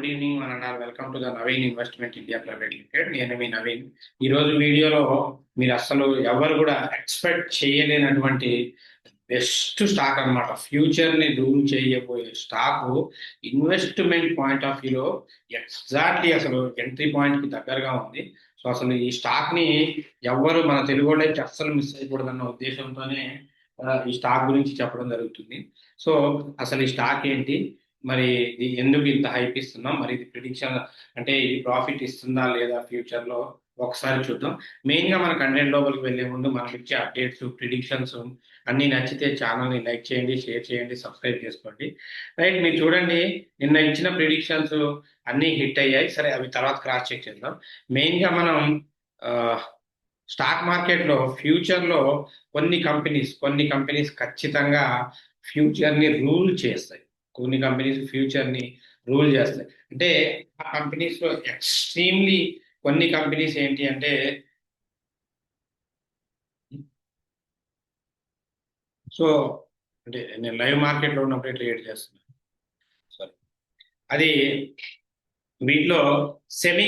Good evening అన్నారు. Welcome to the Naveen investment India private limited. నేను మీ నవీన్. ఈ రోజు వీడియోలో మీరు అసలు ఎవరు కూడా ఎక్స్పెక్ట్ చేయలేనటువంటి బెస్ట్ స్టాక్ అన్నమాట. ఫ్యూచర్ ని రూల్ చేయబోయే స్టాక్ ఇన్వెస్ట్మెంట్ పాయింట్ ఆఫ్ వ్యూలో ఎగ్జాక్ట్లీ అసలు ఎంట్రీ పాయింట్ కి దగ్గరగా ఉంది. సో అసలు ఈ స్టాక్ ని ఎవరు మన తెలుగు వాళ్ళకి అస్సలు మిస్ అయ్యకూడదన్న ఉద్దేశంతోనే ఈ స్టాక్ గురించి చెప్పడం జరుగుతుంది. సో అసలు ఈ స్టాక్ ఏంటి, మరి ఇది ఎందుకు ఇంత హైప్ ఇస్తున్నాం, మరి ఇది ప్రిడిక్షన్ అంటే ఇది ప్రాఫిట్ ఇస్తుందా లేదా ఫ్యూచర్ లో ఒకసారి చూద్దాం. మెయిన్ గా మన కంటెంట్ లోపలికి వెళ్లే ముందు మనం ఇచ్చే అప్డేట్స్, ప్రిడిక్షన్స్ అన్ని నచ్చితే ఛానల్ ని లైక్ చేయండి, షేర్ చేయండి, సబ్స్క్రైబ్ చేసుకోండి. రైట్, మీరు చూడండి నిన్న ఇచ్చిన ప్రిడిక్షన్స్ అన్ని హిట్ అయ్యాయి. సరే, అవి తర్వాత క్రాస్ చెక్ చేద్దాం. మెయిన్ గా మనం స్టాక్ మార్కెట్ లో ఫ్యూచర్ లో కొన్ని కంపెనీస్ ఖచ్చితంగా ఫ్యూచర్ ని రూల్ చేస్తాయి. కొన్ని కంపెనీస్ ఫ్యూచర్ ని రూల్ చేస్తాయి. అంటే ఆ కంపెనీస్ లో ఎక్స్ట్రీమ్లీ కొన్ని కంపెనీస్ ఏంటి అంటే సో అంటే నేను లైవ్ మార్కెట్ లో ఉన్నప్పుడే ట్రేడ్ చేస్తున్నాను. సారీ, అది వీటిలో సెమీ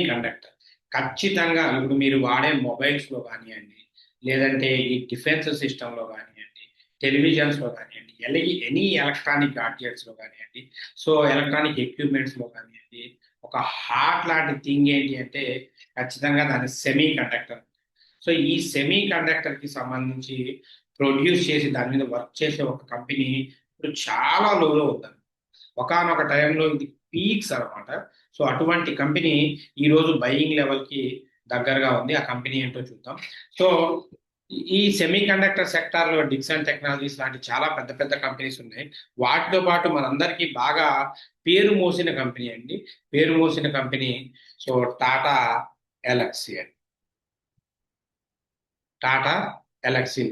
కండక్టర్ ఖచ్చితంగా ఇప్పుడు మీరు వాడే మొబైల్స్ లో కానివ్వండి, లేదంటే ఈ డిఫెన్స్ సిస్టమ్ లో కానివ్వండి, టెలివిజన్స్ లో కానివ్వండి, ఎనీ ఎలక్ట్రానిక్ గాడ్జెట్స్ లో కానివ్వండి, సో ఎలక్ట్రానిక్ ఎక్విప్మెంట్స్ లో కానివ్వండి, ఒక హార్ట్ లాంటి థింగ్ ఏంటి అంటే ఖచ్చితంగా దాని సెమీ కండక్టర్. సో ఈ సెమీ కండక్టర్ కి సంబంధించి ప్రొడ్యూస్ చేసి దాని మీద వర్క్ చేసే ఒక కంపెనీ ఇప్పుడు చాలా లోలో ఉంది. ఒకనొక టైంలో ఇది పీక్స్ అనమాట. సో అటువంటి కంపెనీ ఈ రోజు బయింగ్ లెవెల్ కి దగ్గరగా ఉంది. ఆ కంపెనీ ఏంటో చూద్దాం. సో ఈ సెమీ కండక్టర్ సెక్టార్ లో డిక్సన్ టెక్నాలజీస్ లాంటి చాలా పెద్ద పెద్ద కంపెనీస్ ఉన్నాయి. వాటితో పాటు మనందరికీ బాగా పేరు మోసిన కంపెనీ సో టాటా ఎలక్సీ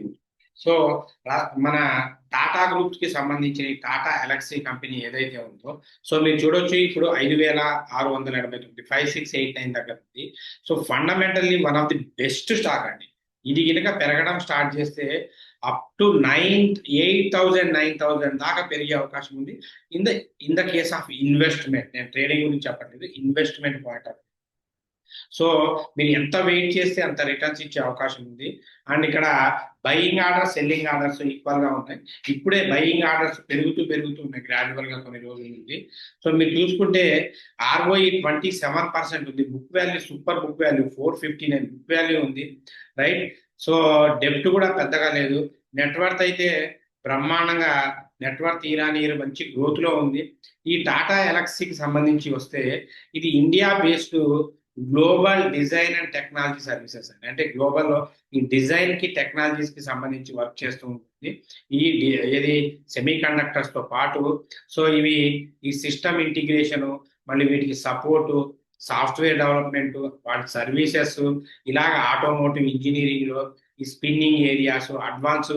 సో మన టాటా గ్రూప్ కి సంబంధించిన టాటా ఎలక్సీ కంపెనీ ఏదైతే ఉందో, సో మీరు చూడొచ్చు ఇప్పుడు 5,689 5689 దగ్గర ఉంది. So fundamentally one of the best stock అండి. ఇది కనుక పెరగడం స్టార్ట్ చేస్తే అప్ టు 8,000 దాకా పెరిగే అవకాశం ఉంది. In the case of investment, నేను ట్రేడింగ్ గురించి చెప్పట్లేదు, ఇన్వెస్ట్మెంట్ పాయింట్ ఆఫ్. సో మీరు ఎంత వెయిట్ చేస్తే అంత రిటర్న్స్ ఇచ్చే అవకాశం ఉంది. అండ్ ఇక్కడ buying orders, selling orders equal గా ఉన్నాయి. ఇప్పుడే బయింగ్ ఆర్డర్స్ పెరుగుతూ ఉన్నాయి గ్రాడ్యువల్ గా కొన్ని రోజుల నుంచి. సో మీరు చూసుకుంటే ROE 27% ఉంది. Book value, super book value 459 book value ఉంది. రైట్, సో డెప్ట్ కూడా పెద్దగా లేదు. నెట్వర్త్ అయితే బ్రహ్మాండంగా నెట్వర్త్ ఇయర్ మంచి గ్రోత్ లో ఉంది. ఈ టాటా ఎలక్సీకి సంబంధించి వస్తే ఇది India based global design and technology services అండి. అంటే గ్లోబల్ లో ఈ డిజైన్ కి, టెక్నాలజీస్ కి సంబంధించి వర్క్ చేస్తూ ఉంటుంది. ఇది సెమీ కండక్టర్స్ తో పాటు సో ఇవి ఈ సిస్టమ్ ఇంటిగ్రేషన్, మళ్ళీ వీటికి సపోర్టు, సాఫ్ట్వేర్ డెవలప్మెంట్, వాటి సర్వీసెస్, ఇలాగ ఆటోమోటివ్ ఇంజనీరింగ్ లో ఈ spinning areas, advance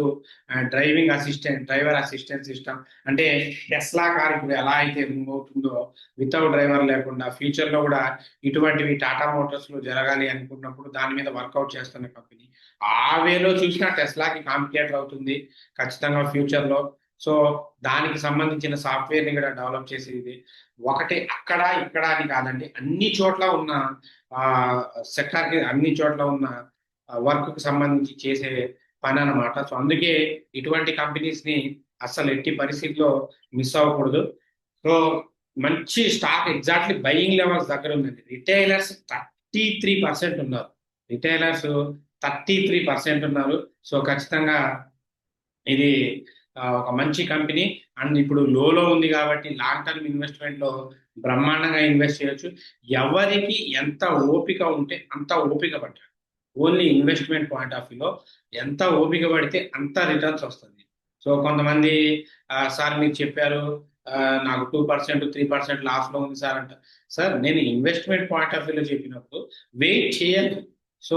driver assistant system, అంటే టెస్లా కార్ ఇప్పుడు ఎలా అయితే మూవ్ అవుతుందో వితౌట్ డ్రైవర్ లేకుండా, ఫ్యూచర్ లో కూడా ఇటువంటివి టాటా మోటార్స్ లో జరగాలి అనుకున్నప్పుడు దాని మీద వర్కౌట్ చేస్తున్న కంపెనీ. ఆ వేలో చూసినా టెస్లాకి కాంపిటేటర్ అవుతుంది ఖచ్చితంగా ఫ్యూచర్ లో. సో దానికి సంబంధించిన సాఫ్ట్వేర్ ని కూడా డెవలప్ చేసేది ఒకటి అక్కడ ఇక్కడ అని కాదండి, అన్ని చోట్ల ఉన్న సెక్టార్ కి, అన్ని చోట్ల ఉన్న వర్క్ కి సంబంధించి చేసే పని అనమాట. సో అందుకే ఇటువంటి కంపెనీస్ ని అస్సలు ఎట్టి పరిస్థితిలో మిస్ అవ్వకూడదు. సో మంచి స్టాక్ ఎగ్జాక్ట్లీ బయింగ్ లెవెల్స్ దగ్గర ఉందండి. రిటైలర్స్ 33% ఉన్నారు. సో ఖచ్చితంగా ఇది ఒక మంచి కంపెనీ. అండ్ ఇప్పుడు లోలో ఉంది కాబట్టి లాంగ్ టర్మ్ ఇన్వెస్ట్మెంట్ లో బ్రహ్మాండంగా ఇన్వెస్ట్ చేయొచ్చు. ఎవరికి ఎంత ఓపిక ఉంటే అంత ఓపిక పట్టాలి. ఓన్లీ ఇన్వెస్ట్మెంట్ పాయింట్ ఆఫ్ వ్యూలో ఎంత ఓపిక పడితే అంత రిటర్న్స్ వస్తుంది. సో కొంతమంది సార్ మీరు చెప్పారు నాకు 2% 3% లాస్ లో ఉంది సార్ అంట. సార్ నేను ఇన్వెస్ట్మెంట్ పాయింట్ ఆఫ్ వ్యూలో చెప్పినప్పుడు వెయిట్ చేయాలి. సో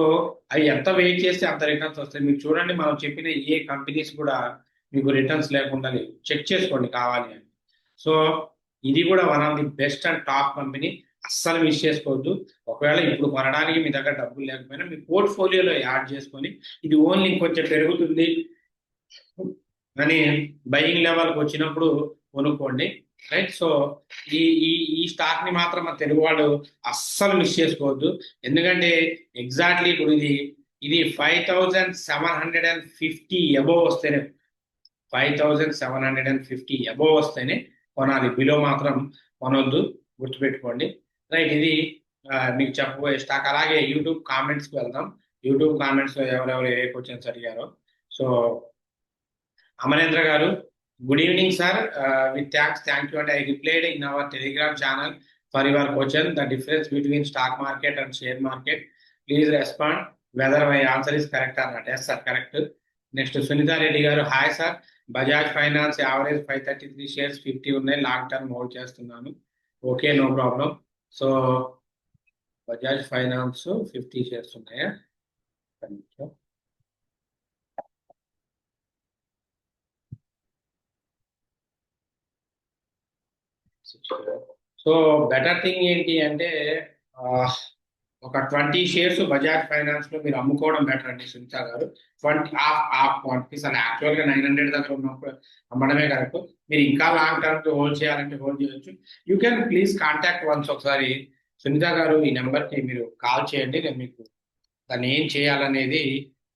అవి ఎంత వెయిట్ చేస్తే అంత రిటర్న్స్ వస్తాయి. మీరు చూడండి, మనం చెప్పిన ఏ కంపెనీస్ కూడా మీకు రిటర్న్స్ లేకుండా లేవు. చెక్ చేసుకోండి కావాలి అని. సో ఇది కూడా one of the best and top company. అస్సలు మిస్ చేసుకోవద్దు. ఒకవేళ ఇప్పుడు కొనడానికి మీ దగ్గర డబ్బులు లేకపోయినా మీ పోర్ట్ఫోలియోలో యాడ్ చేసుకొని ఇది ఓన్లీ ఇంకొంచెం పెరుగుతుంది అని బయింగ్ లెవెల్కి వచ్చినప్పుడు కొనుక్కోండి. రైట్. సో ఈ ఈ ఈ స్టాక్ ని మాత్రం మన తెలుగు వాళ్ళు అస్సలు మిస్ చేసుకోవద్దు. ఎందుకంటే ఎగ్జాక్ట్లీ ఇప్పుడు ఇది 5750 అబోవ్ వస్తేనే 5750 అబోవ్ వస్తేనే కొనాలి. బిలో మాత్రం కొనొద్దు, గుర్తుపెట్టుకోండి. రైట్. ఇది మీకు చెప్పబోయే స్టాక్. అలాగే యూట్యూబ్ కామెంట్స్కి వెళ్దాం. యూట్యూబ్ కామెంట్స్ లో ఎవరెవరు ఏ క్వశ్చన్స్ అడిగారో. సో అమరేంద్ర గారు, good evening sir, with thank you and I replied in our Telegram channel for your question the difference between stock market and share market. Please respond whether my answer is correct or not. Yes sir, correct. Next Sunitha Reddy గారు, hi sir, Bajaj Finance average 533 shares 50 ఉన్నాయి, long term hold చేస్తున్నాను. Okay, no problem. So Bajaj Finance 50 shares ఉన్నాయా? So better thing ఏంటి అంటే ఒక 20 shares Bajaj finance లో మీరు అమ్ముకోవడం బెటర్ అండి సునీత గారు. 20 ఆఫ్ క్వాంటిటీస్ అని యాక్చువల్ గా 900 దగ్గర ఉన్నప్పుడు అమ్మడమే కరెక్ట్. మీరు ఇంకా లాంగ్ టర్మ్ హోల్డ్ చేయాలంటే హోల్డ్ చేయొచ్చు. You can please contact once. ఒకసారి సునీత గారు ఈ నెంబర్ కి మీరు కాల్ చేయండి, నేను మీకు దాన్ని ఏం చేయాలనేది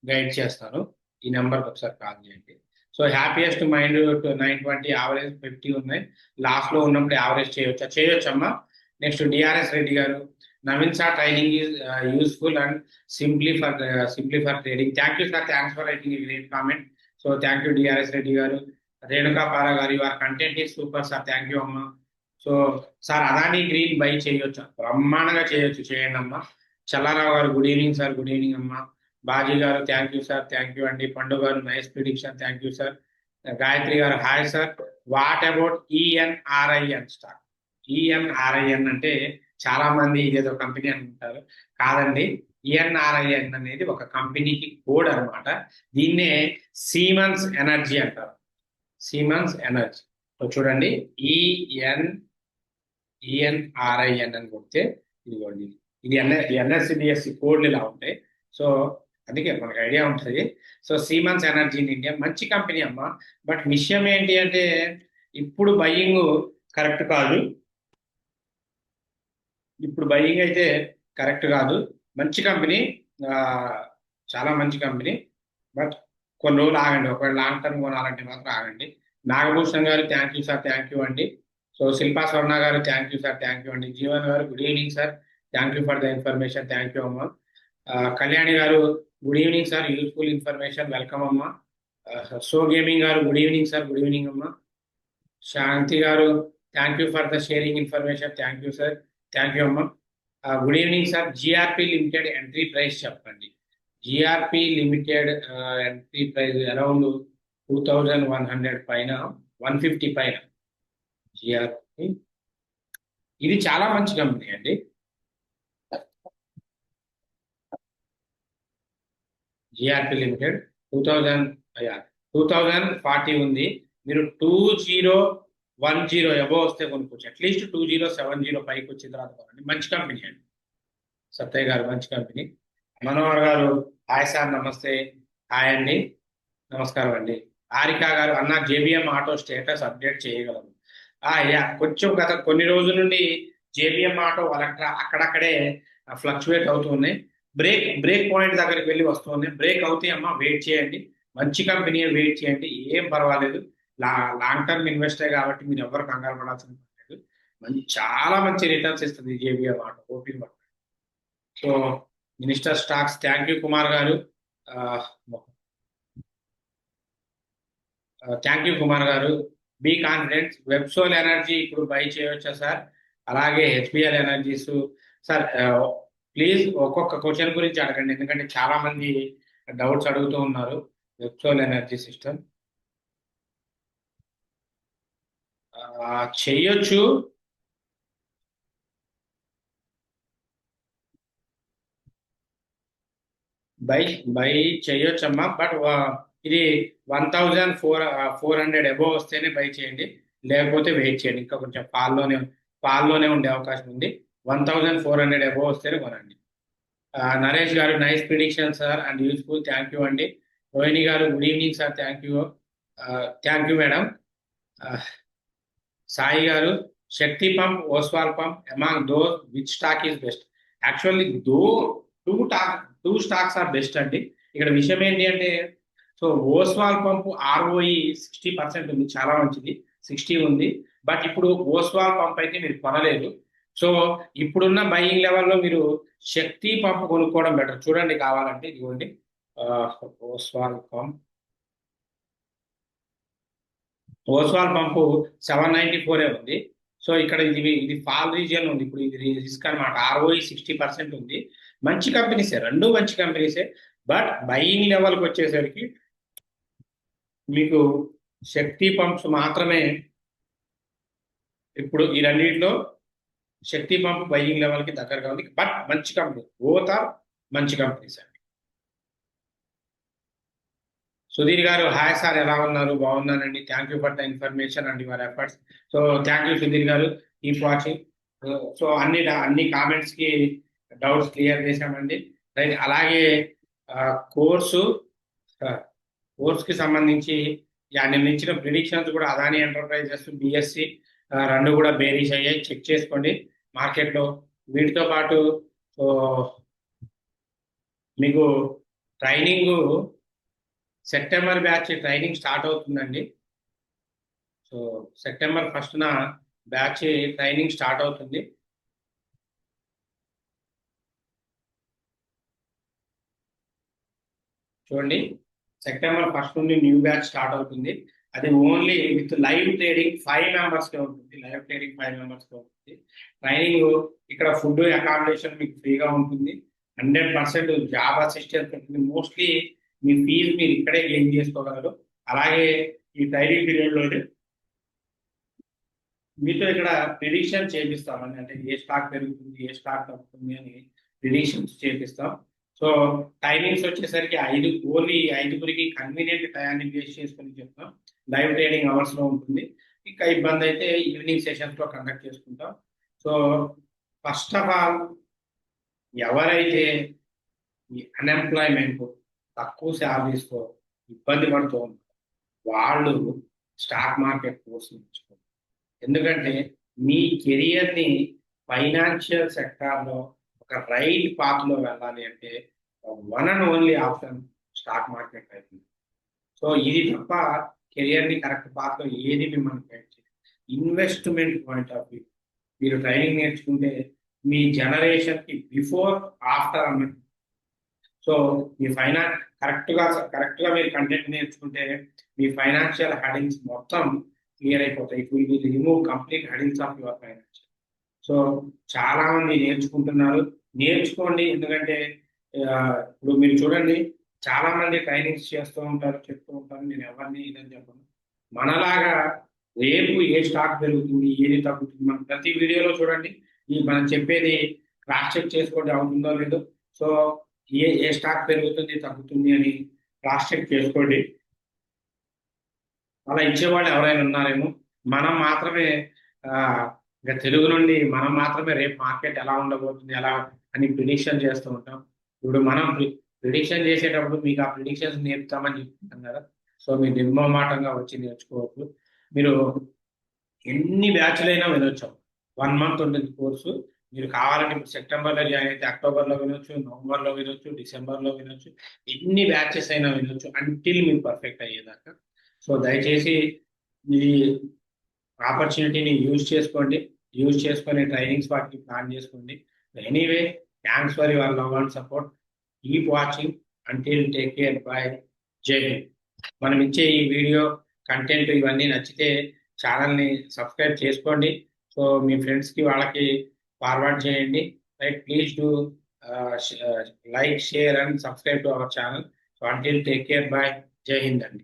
గైడ్ చేస్తాను. ఈ నెంబర్కి ఒకసారి కాల్ చేయండి. సో హ్యాపీయెస్ట్ మైండ్ 920, యావరేజ్ 50 ఉన్నాయి, లాస్ట్ లో ఉన్నప్పుడు యావరేజ్ చేయొచ్చమ్మా. నెక్స్ట్ డిఆర్ఎస్ రెడ్డి గారు, Naveen sir training is useful and simply for trading. Thank you sir, thanks for writing great comment. So thank you DRS Reddy గారు. రేణుకా పారా గారు, your content is super sir, thank you అమ్మా. So sir Adani Green buy చేయొచ్చు, బ్రహ్మాండంగా చేయండి అమ్మా. చల్లారావు గారు, good evening sir. Good evening అమ్మా. బాజీ గారు, thank you sir, thank you అండి. పండు గారు, nice prediction, thank you sir. Gayathri గారు, hi sir, what about ENRIN stock? ENRIN అంటే చాలా మంది ఇదేదో కంపెనీ అనుకుంటారు, కాదండి. ఈఎన్ఆర్ఐఎన్ అనేది ఒక కంపెనీకి కోడ్ అనమాట. దీన్నే సీమన్స్ ఎనర్జీ అంటారు, సీమన్స్ ఎనర్జీ. సో చూడండి, ఈఎన్ఆర్ఐఎన్ అని కొడితే ఇదిగోండి, ఇది ఎన్ఎస్సిడిఎస్సి కోడ్లు ఇలా ఉంటాయి. సో అందుకే మనకు ఐడియా ఉంటుంది. So Siemens energy in India మంచి కంపెనీ అమ్మ. బట్ విషయం ఏంటి అంటే ఇప్పుడు బయ్యింగ్ కరెక్ట్ కాదు, ఇప్పుడు బయ్యింగ్ అయితే కరెక్ట్ కాదు. మంచి కంపెనీ, చాలా మంచి కంపెనీ, బట్ కొన్ని రోజులు ఆగండి. ఒకవేళ లాంగ్ టర్మ్ కొనాలంటే మాత్రం ఆగండి. నాగభూషణ్ గారు, thank you sir, thank you అండి. సో శిల్పా స్వర్ణ గారు, thank you sir, thank you అండి. జీవన్ గారు, good evening sir, thank you for the information, thank you అమ్మా. కళ్యాణి గారు, good evening sir, useful information, welcome అమ్మా. సో గేమింగ్ గారు, good evening sir, good evening అమ్మా. శాంతి గారు, thank you for the sharing information, thank you sir, thank you అమ్మా. Good evening sir. GRP limited entry price చెప్పండి. GRP limited entry price around 2100 పైన, 150 పైన GRP. ఇది చాలా మంచి కంపెనీ అండి. జిఆర్పి లిమిటెడ్ 2040 ఉంది. మీరు 2010 అబోవ్ వస్తే కొనుక్కోవచ్చు. అట్లీస్ట్ 2070 పైకి వచ్చిన తర్వాత కొనండి. మంచి కంపెనీ అండి. సత్తయ్య గారు, మంచి కంపెనీ. మనోహర్ గారు, హాయ్ సార్, నమస్తే. హాయ్ అండి, నమస్కారం అండి. హారిక గారు, అన్న జేబిఎం ఆటో స్టేటస్ అప్డేట్ చేయగలరు? కొంచెం గత కొన్ని రోజుల నుండి జేబిఎం ఆటో ఎలక్ట్రా అక్కడక్కడే ఫ్లక్చువేట్ అవుతున్నాయి. బ్రేక్ పాయింట్ దగ్గరికి వెళ్ళి వస్తుంది. బ్రేక్ అవుతాయి అమ్మా, వెయిట్ చేయండి. మంచి కంపెనీ, వెయిట్ చేయండి, ఏం పర్వాలేదు. లాంగ్ టర్మ్ ఇన్వెస్టర్ కాబట్టి మీరు ఎవరు కంగారు పడాల్సిన లేదు. చాలా మంచి రిటర్న్స్ ఇస్తుంది JBM Auto, open work. So minister stocks, thank you Kumar గారు, థ్యాంక్ యూ కుమార్ గారు. Be confident. వెబ్సోల్ ఎనర్జీ ఇప్పుడు బై చేయవచ్చా సార్? అలాగే హెచ్బిఎల్ ఎనర్జీస్ సార్, ప్లీజ్ ఒక్కొక్క క్వశ్చన్ గురించి అడగండి, ఎందుకంటే చాలా మంది డౌట్స్ అడుగుతూ ఉన్నారు. వెబ్సోల్ ఎనర్జీ సిస్టమ్ చేయొచ్చు, బై చేయొచ్చమ్మా. బట్ ఇది 1400 అబోవ్ వస్తేనే బై చేయండి, లేకపోతే వెయిట్ చేయండి. ఇంకా కొంచెం పాల్లోనే ఉండే అవకాశం ఉంది. 1400 అబోవ్ వస్తేనే కొనండి. నరేష్ గారు, nice prediction sir and useful, thank you అండి. రోహిణి గారు, good evening sir, thank you. Thank you madam. Sai గారు, Shakti pump, Oswal pump, among those which stock is best? Actually two stocks are best అండి. ఇక్కడ విషయం ఏంటి అంటే, సో ఓస్వాల్ పంప్ ఆర్ఓఈ 60% ఉంది, చాలా మంచిది, 60 ఉంది. బట్ ఇప్పుడు ఓస్వాల్ పంప్ అయితే మీరు కొనలేదు. సో ఇప్పుడున్న బయింగ్ లెవెల్లో మీరు శక్తి పంప్ కొనుక్కోవడం బెటర్. చూడండి కావాలంటే ఇదిగోండి, ఓస్వాల్ పంప్, ఓస్వాల్ పంపు 794 ఉంది. సో ఇక్కడ ఇది ఫాల్ రీజియన్ ఉంది. ఇప్పుడు ఇది రిస్క్ అనమాట. ఆర్ఓఈ 60% ఉంది. మంచి కంపెనీసే, రెండు మంచి కంపెనీసే. బట్ బయింగ్ లెవెల్కి వచ్చేసరికి మీకు శక్తి పంప్స్ మాత్రమే, ఇప్పుడు ఈ రెండింటిలో శక్తి పంప్ బయింగ్ లెవెల్కి దగ్గరగా ఉంది. బట్ మంచి కంపెనీ, బోత్ ఆర్ మంచి కంపెనీస్ అండి. సుధీర్ గారు, హాయ్ సార్, ఎలా ఉన్నారు? బాగున్నానండి. Thank you for the information and your efforts. So thank you Sudheer గారు, కీప్ వాచింగ్. సో అన్ని కామెంట్స్ కి డౌట్స్ క్లియర్ చేశామండి. రైట్. అలాగే కోర్సు కి సంబంధించి నేను ఇచ్చిన ప్రిడిక్షన్స్ కూడా అదాని ఎంటర్ప్రైజెస్, బిఎస్సి రెండు కూడా బేరీస్ అయ్యాయి, చెక్ చేసుకోండి మార్కెట్లో. వీటితో పాటు సో మీకు training, September batch training start అవుతుందండి. సో సెప్టెంబర్ 1న బ్యాచ్ ట్రైనింగ్ స్టార్ట్ అవుతుంది. చూడండి, సెప్టెంబర్ 1 నుండి న్యూ బ్యాచ్ స్టార్ట్ అవుతుంది. అది ఓన్లీ విత్ లైవ్ ట్రేడింగ్ 5 మెంబర్స్కే ఉంటుంది. లైవ్ ట్రేడింగ్ 5 మెంబర్స్కే ఉంటుంది. ట్రైనింగ్ ఇక్కడ ఫుడ్, అకామిడేషన్ మీకు ఫ్రీగా ఉంటుంది. 100% జాబ్ అసిస్టెన్స్ ఉంటుంది. మోస్ట్లీ మీ ఫీజు మీరు ఇక్కడే గెయిన్ చేసుకోగలరు. అలాగే ఈ ట్రైనింగ్ పీరియడ్లోనే మీతో ఇక్కడ ప్రిడిక్షన్ చేపిస్తామండి. అంటే ఏ స్టాక్ పెరుగుతుంది, ఏ స్టాక్ తగ్గుతుంది అని ప్రిడిక్షన్స్ చేపిస్తాం. సో టైమింగ్స్ వచ్చేసరికి ఓన్లీ 5గురికి కన్వీనియంట్ టయాన్ని బేస్ చేసుకుని చెప్తాం. లైవ్ ట్రేడింగ్ అవర్స్ లో ఉంటుంది. ఇంకా ఇబ్బంది అయితే ఈవినింగ్ సెషన్స్ లో కండక్ట్ చేసుకుంటాం. సో ఫస్ట్ ఆఫ్ ఆల్, ఎవరైతే ఈ అన్ఎంప్లాయ్మెంట్, తక్కువ శాలరీస్తో ఇబ్బంది పడుతూ ఉంటారు వాళ్ళు స్టాక్ మార్కెట్ కోర్స్ నేర్చుకోండి. ఎందుకంటే మీ కెరియర్ని ఫైనాన్షియల్ సెక్టార్లో ఒక రైట్ పాత్లో వెళ్ళాలి అంటే one and only option stock market అవుతుంది. సో ఇది తప్ప కెరియర్ని కరెక్ట్ పాత్లో ఏది మిమ్మల్ని గైడ్ చేయదు. ఇన్వెస్ట్మెంట్ పాయింట్ ఆఫ్ వ్యూ మీరు ట్రైనింగ్ నేర్చుకుంటే మీ జనరేషన్కి బిఫోర్, ఆఫ్టర్ అన్నట్టు. సో మీ కరెక్ట్గా మీరు కంటెంట్ నేర్చుకుంటే మీ ఫైనాన్షియల్ హెడింగ్స్ మొత్తం క్లియర్ అయిపోతాయి. It will be remove complete headings of your finance. So చాలా మంది నేర్చుకోండి. ఎందుకంటే ఇప్పుడు మీరు చూడండి, చాలా మంది ట్రైనింగ్స్ చేస్తూ ఉంటారు, చెప్తూ ఉంటారు. నేను ఎవరిని ఇదని చెప్పను. మనలాగా రేపు ఏ స్టాక్ పెరుగుతుంది, ఏది తగ్గుతుంది, మనం ప్రతి వీడియోలో చూడండి, మనం చెప్పేది క్రాస్ చెక్ చేసుకోండి, అవుతుందో లేదో. సో ఏ స్టాక్ పెరుగుతుంది, తగ్గుతుంది అని క్రాస్ చెక్ చేసుకోండి. అలా ఇచ్చేవాళ్ళు ఎవరైనా ఉన్నారేమో. మనం మాత్రమే ఇంకా తెలుగు నుండి మనం మాత్రమే రేపు మార్కెట్ ఎలా ఉండబోతుంది, ఎలా అని ప్రిడిక్షన్ చేస్తూ ఉంటాం. ఇప్పుడు మనం ప్రిడిక్షన్ చేసేటప్పుడు మీకు ఆ ప్రిడిక్షన్స్ నేర్పుతామని చెప్తున్నాం కదా. సో మీరు నిర్మమాటంగా వచ్చి నేర్చుకోవచ్చు. మీరు ఎన్ని బ్యాచ్లైనా వినొచ్చు. 1 మంత్ ఉంటుంది కోర్సు. మీరు కావాలంటే ఇప్పుడు సెప్టెంబర్లో జాయిన్ అయితే అక్టోబర్లో వినొచ్చు, నవంబర్లో వినొచ్చు, డిసెంబర్లో వినొచ్చు. ఎన్ని బ్యాచెస్ అయినా వినొచ్చు అంటిల్ మీరు పర్ఫెక్ట్ అయ్యేదాకా. సో దయచేసి ఈ ఆపర్చునిటీని యూజ్ చేసుకొని ట్రైనింగ్స్ వాటికి ప్లాన్ చేసుకోండి. Anyway, thanks for your love and support. Keep watching. Until take care. By. జై హింద్. మనం ఇచ్చే ఈ వీడియో కంటెంట్ ఇవన్నీ నచ్చితే ఛానల్ని సబ్స్క్రైబ్ చేసుకోండి. సో మీ ఫ్రెండ్స్కి వాళ్ళకి ఫార్వర్డ్ చేయండి. Right. Please do like, share and subscribe to our channel. So until take care. By. జై హింద్ అండి.